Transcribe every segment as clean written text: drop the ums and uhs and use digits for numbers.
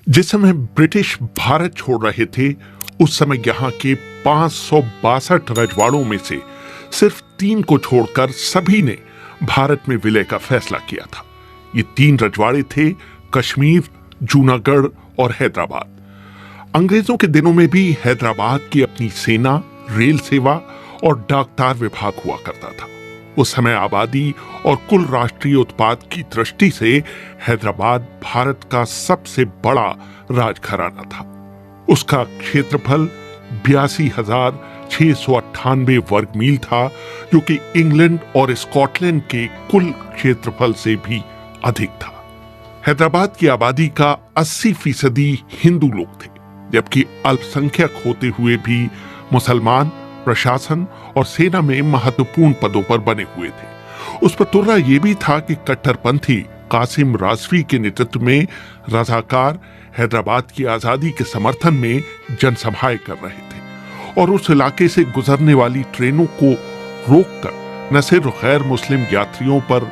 जिस समय ब्रिटिश भारत छोड़ रहे थे, उस समय यहाँ के 562 रजवाड़ों में से सिर्फ 3 को छोड़कर सभी ने भारत में विलय का फैसला किया था। ये 3 रजवाड़े थे कश्मीर, जूनागढ़ और हैदराबाद। अंग्रेजों के दिनों में भी हैदराबाद की अपनी सेना, रेल सेवा और डाकतार विभाग हुआ करता था। उस समय आबादी और कुल राष्ट्रीय उत्पाद की दृष्टि से हैदराबाद भारत का सबसे बड़ा राजघराना था। उसका क्षेत्रफल 82,698 वर्ग मील था, जो कि इंग्लैंड और स्कॉटलैंड के कुल क्षेत्रफल से भी अधिक था। हैदराबाद की आबादी का 80% हिंदू लोग थे, जबकि अल्पसंख्यक होते हुए भी मुसलमान प्रशासन और सेना में महत्वपूर्ण पदों पर बने हुए थे। उस पर तुर्रा यह भी था कि कट्टरपंथी कासिम राजवी के नेतृत्व में रजाकार हैदराबाद की आजादी के समर्थन में जनसभाएं कर रहे थे और उस इलाके से गुजरने वाली ट्रेनों को रोककर न सिर्फ गैर मुस्लिम यात्रियों पर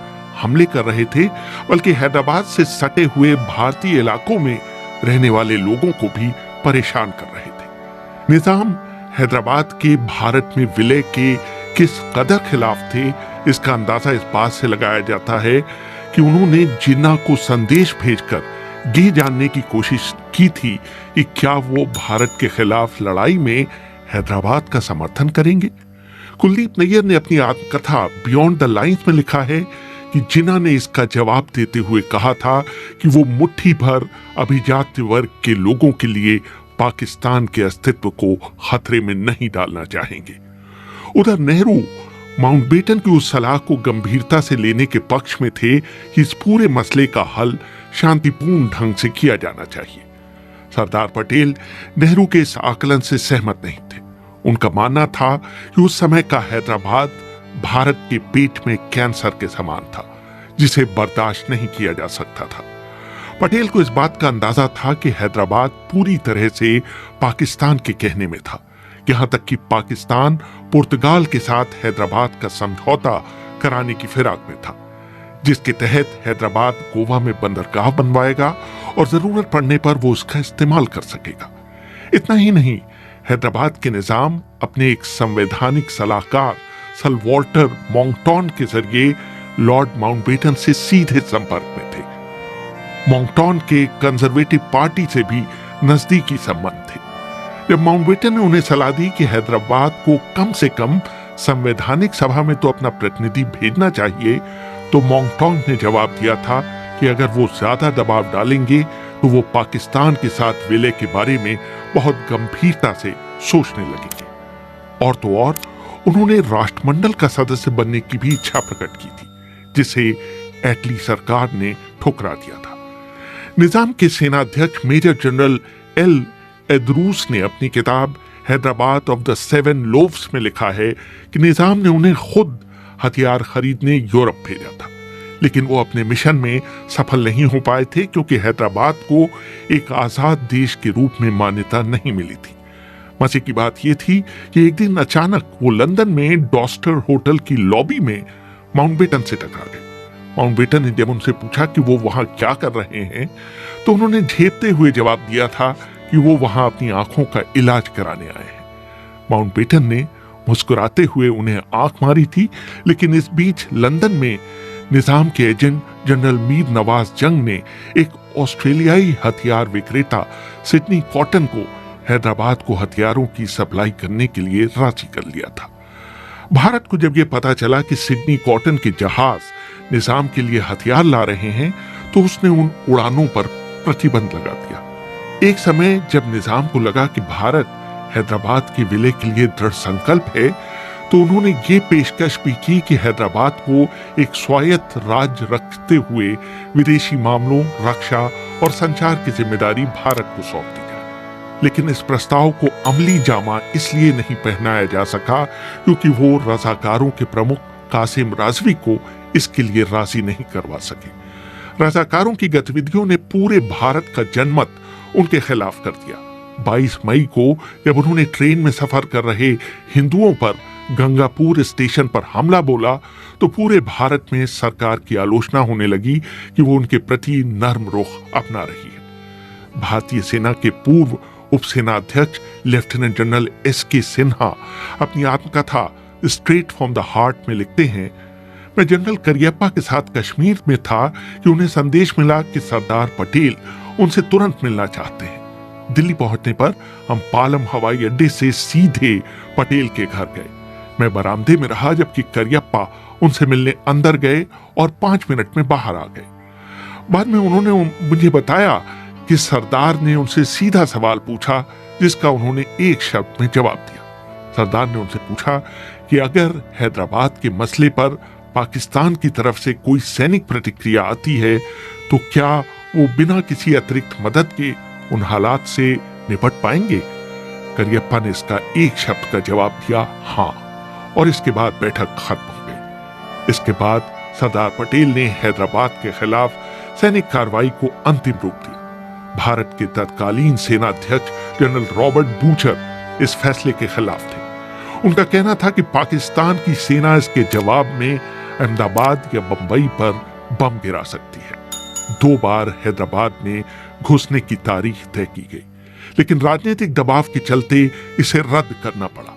हमले कर रहे थे, बल्कि हैदराबाद से सटे हुए भारतीय इलाकों में रहने वाले लोगों को भी परेशान कर रहे थे। निजाम हैदराबाद के भारत में विलय के किस कदर खिलाफ थे, इसका अंदाजा इस बात से लगाया जाता है कि उन्होंने जिन्ना को संदेश भेजकर ये जानने की कोशिश की थी कि क्या वो भारत के खिलाफ लड़ाई में हैदराबाद का समर्थन करेंगे। कुलदीप नैयर ने अपनी आत्मकथा बियॉन्ड द लाइंस में लिखा है कि जिन्ना ने इसका जवाब देते हुए कहा था कि वो मुट्ठी भर अभिजात वर्ग के लोगों के लिए पाकिस्तान के अस्तित्व को खतरे में नहीं डालना चाहेंगे। उधर नेहरू माउंटबेटन की उस सलाह को गंभीरता से लेने के पक्ष में थे कि इस पूरे मसले का हल शांतिपूर्ण ढंग से किया जाना चाहिए। सरदार पटेल नेहरू के इस आकलन से सहमत नहीं थे। उनका मानना था कि उस समय का हैदराबाद भारत के पेट में कैंसर के समान था, जिसे बर्दाश्त नहीं किया जा सकता था। पटेल को इस बात का अंदाजा था कि हैदराबाद पूरी तरह से पाकिस्तान के कहने में था, यहां तक कि पाकिस्तान पुर्तगाल के साथ हैदराबाद का समझौता कराने की फिराक में था, जिसके तहत हैदराबाद गोवा में बंदरगाह बनवाएगा और जरूरत पड़ने पर वो उसका इस्तेमाल कर सकेगा। इतना ही नहीं, हैदराबाद के निजाम अपने एक संवैधानिक सलाहकार सर वॉल्टर मॉन्कटॉन के जरिए लॉर्ड माउंटबेटन से सीधे संपर्क में थे। मॉन्कटॉन के कंजर्वेटिव पार्टी से भी नजदीकी संबंध थे। जब माउंटबेटन ने उन्हें सलाह दी कि हैदराबाद को कम से कम संवैधानिक सभा में तो अपना प्रतिनिधि भेजना चाहिए, तो मॉन्कटॉन ने जवाब दिया था कि अगर वो ज्यादा दबाव डालेंगे तो वो पाकिस्तान के साथ विलय के बारे में बहुत गंभीरता से सोचने लगेंगे। और तो और उन्होंने राष्ट्रमंडल का सदस्य बनने की भी इच्छा प्रकट की थी, जिसे एटली सरकार ने ठुकरा दिया था। निजाम के सेनाध्यक्ष मेजर जनरल एल एदरूस ने अपनी किताब हैदराबाद ऑफ द 7 लोव्स में लिखा है कि निजाम ने उन्हें खुद हथियार खरीदने यूरोप भेजा था, लेकिन वो अपने मिशन में सफल नहीं हो पाए थे क्योंकि हैदराबाद को एक आजाद देश के रूप में मान्यता नहीं मिली थी। मजे की बात यह थी कि एक दिन अचानक वो लंदन में डॉस्टर होटल की लॉबी में माउंटबेटन से टकरा गए। माउंटबेटन ने जब उनसे पूछा कि वो वहां क्या कर रहे हैं, तो उन्होंने झेपते हुए जवाब दिया था कि वो वहां अपनी आंखों का इलाज कराने आए हैं। माउंटबेटन ने मुस्कुराते हुए उन्हें आंख मारी थी, लेकिन इस बीच लंदन में निजाम के एजेंट जनरल मीर नवाज जंग ने एक ऑस्ट्रेलियाई हथियार विक्रेता सिडनी कॉटन को हैदराबाद को हथियारों की सप्लाई करने के लिए राजी कर लिया था। भारत को जब यह पता चला कि सिडनी कॉटन के जहाज निजाम के लिए हथियार ला रहे हैं, तो उसने उन उड़ानों पर प्रतिबंध लगा दिया। एक समय जब निजाम को लगा कि भारत हैदराबाद के विलय के लिए दृढ़ संकल्प है, तो उन्होंने ये पेशकश भी की कि हैदराबाद को एक स्वायत्त राज्य रखते हुए विदेशी मामलों, रक्षा और संचार की जिम्मेदारी भारत को सौंप दी जाए। लेकिन इस प्रस्ताव को अमली जामा इसलिए नहीं पहनाया जा सका क्योंकि वो रजाकारों के प्रमुख कासिम राजवी को इसके लिए राजी नहीं करवा सके। रजाकारों की गतिविधियों ने पूरे भारत का जनमत उनके खिलाफ कर दिया। 22 मई को जब उन्होंने ट्रेन में सफर कर रहे हिंदुओं पर गंगापुर स्टेशन पर हमला बोला, तो पूरे भारत में सरकार की आलोचना होने लगी कि वो उनके प्रति नर्म रुख अपना रही है। भारतीय सेना के पूर्व उपसेनाध्यक्ष लेफ्टिनेंट जनरल S.K. सिन्हा अपनी आत्मकथा स्ट्रेट फ्रॉम द हार्ट में लिखते हैं, मैं जनरल करियप्पा के साथ कश्मीर में था कि उन्हें संदेश मिला कि सरदार पटेल उनसे तुरंत मिलना चाहते हैं। दिल्ली पहुंचने पर हम पालम हवाई अड्डे से सीधे पटेल के घर गए। मैं बरामदे में रहा जबकि करियप्पा उनसे मिलने अंदर गए और 5 मिनट में बाहर आ गए। बाद में उन्होंने मुझे बताया कि सरदार ने उनसे सीधा सवाल पूछा जिसका उन्होंने एक शब्द में जवाब दिया। सरदार ने उनसे पूछा कि अगर हैदराबाद के मसले पर पाकिस्तान की तरफ से कोई सैनिक प्रतिक्रिया आती है तो क्या वो बिना किसी अतिरिक्त मदद के उन हालात से निपट पाएंगे? करियप्पा ने इसका एक शब्द का जवाब दिया, हाँ, और इसके बाद बैठक खत्म हो गई। इसके बाद सरदार पटेल ने हैदराबाद के खिलाफ सैनिक कार्रवाई को अंतिम रूप दिया। भारत के तत्कालीन सेनाध्यक्ष जनरल रॉबर्ट बूचर इस फैसले के खिलाफ थे। उनका कहना था कि पाकिस्तान की सेना इसके जवाब में अहमदाबाद या बंबई पर बम गिरा सकती है। 2 बार हैदराबाद में घुसने की तारीख तय की गई, लेकिन राजनीतिक दबाव के चलते इसे रद्द करना पड़ा।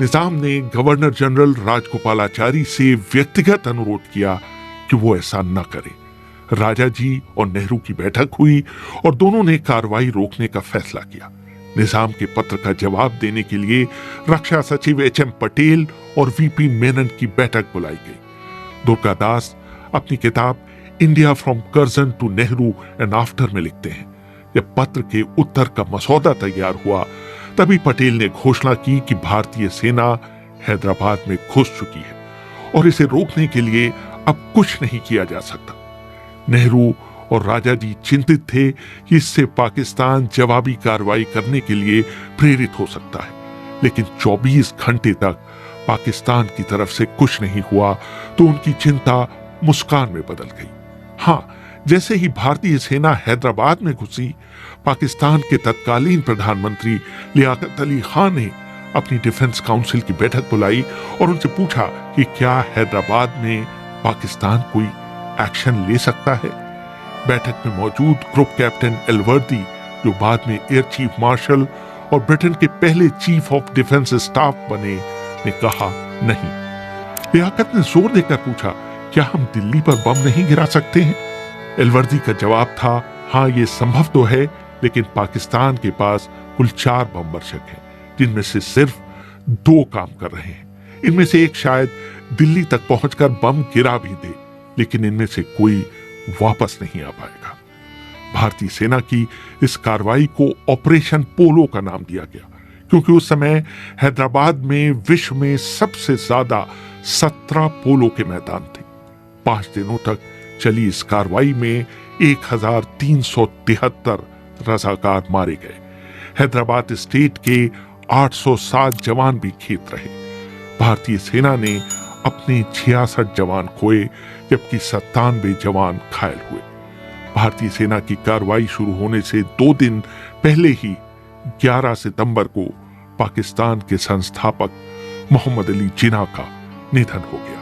निजाम ने गवर्नर जनरल राजगोपालाचारी से व्यक्तिगत अनुरोध किया कि वो ऐसा न करे। राजा जी और नेहरू की बैठक हुई और दोनों ने कार्रवाई रोकने का फैसला किया। निजाम के पत्र का जवाब देने के लिए रक्षा सचिव H.M. पटेल और V.P. मेनन की बैठक बुलाई गई। दुर्गादास अपनी किताब India from Curzon to Nehru and after में लिखते हैं, जब पत्र के उत्तर का मसौदा तैयार हुआ तभी पटेल ने घोषणा की कि भारतीय सेना हैदराबाद में घुस चुकी है और इसे रोकने के लिए अब कुछ नहीं किया जा सकता। नेहरू और राजा जी चिंतित थे कि इससे पाकिस्तान जवाबी कार्रवाई करने के लिए प्रेरित हो सकता है, लेकिन 24 घंटे तक पाकिस्तान की तरफ से कुछ नहीं हुआ तो उनकी चिंता मुस्कान में बदल गई। हाँ, जैसे ही भारतीय सेना हैदराबाद में घुसी, पाकिस्तान के तत्कालीन प्रधानमंत्री लियाकत अली खान ने अपनी डिफेंस काउंसिल की बैठक बुलाई और उनसे पूछा कि क्या हैदराबाद में पाकिस्तान कोई एक्शन ले सकता है। बैठक में मौजूद ग्रुप कैप्टन एलवर्दी, जो बाद में एयर चीफ मार्शल और ब्रिटेन के पहले चीफ ऑफ डिफेंस स्टाफ बने, ने कहा नहीं। लियाकत ने जोर देकर पूछा, क्या हम दिल्ली पर बम नहीं गिरा सकते हैं? एलवर्दी का जवाब था, हाँ, ये संभव तो है, लेकिन पाकिस्तान के पास कुल 4 बम वर्षक हैं, जिनमें से सिर्फ 2 काम कर रहे हैं। इनमें से एक शायद दिल्ली तक पहुंचकर बम गिरा भी दे, लेकिन इनमें से कोई वापस नहीं आ पाएगा। भारतीय सेना की इस कार्रवाई को ऑपरेशन पोलो का नाम दिया गया, क्योंकि उस समय हैदराबाद में विश्व में सबसे ज्यादा 17 पोलो के मैदान थे। 5 दिनों तक चली इस कार्रवाई में 1373 रजाकार मारे गए। हैदराबाद स्टेट के 807 जवान भी खेत रहे। भारतीय सेना ने अपने 66 जवान खोए, जबकि 97 जवान घायल हुए। भारतीय सेना की कार्रवाई शुरू होने से 2 दिन पहले ही 11 सितंबर को पाकिस्तान के संस्थापक मोहम्मद अली जिन्ना का निधन हो गया।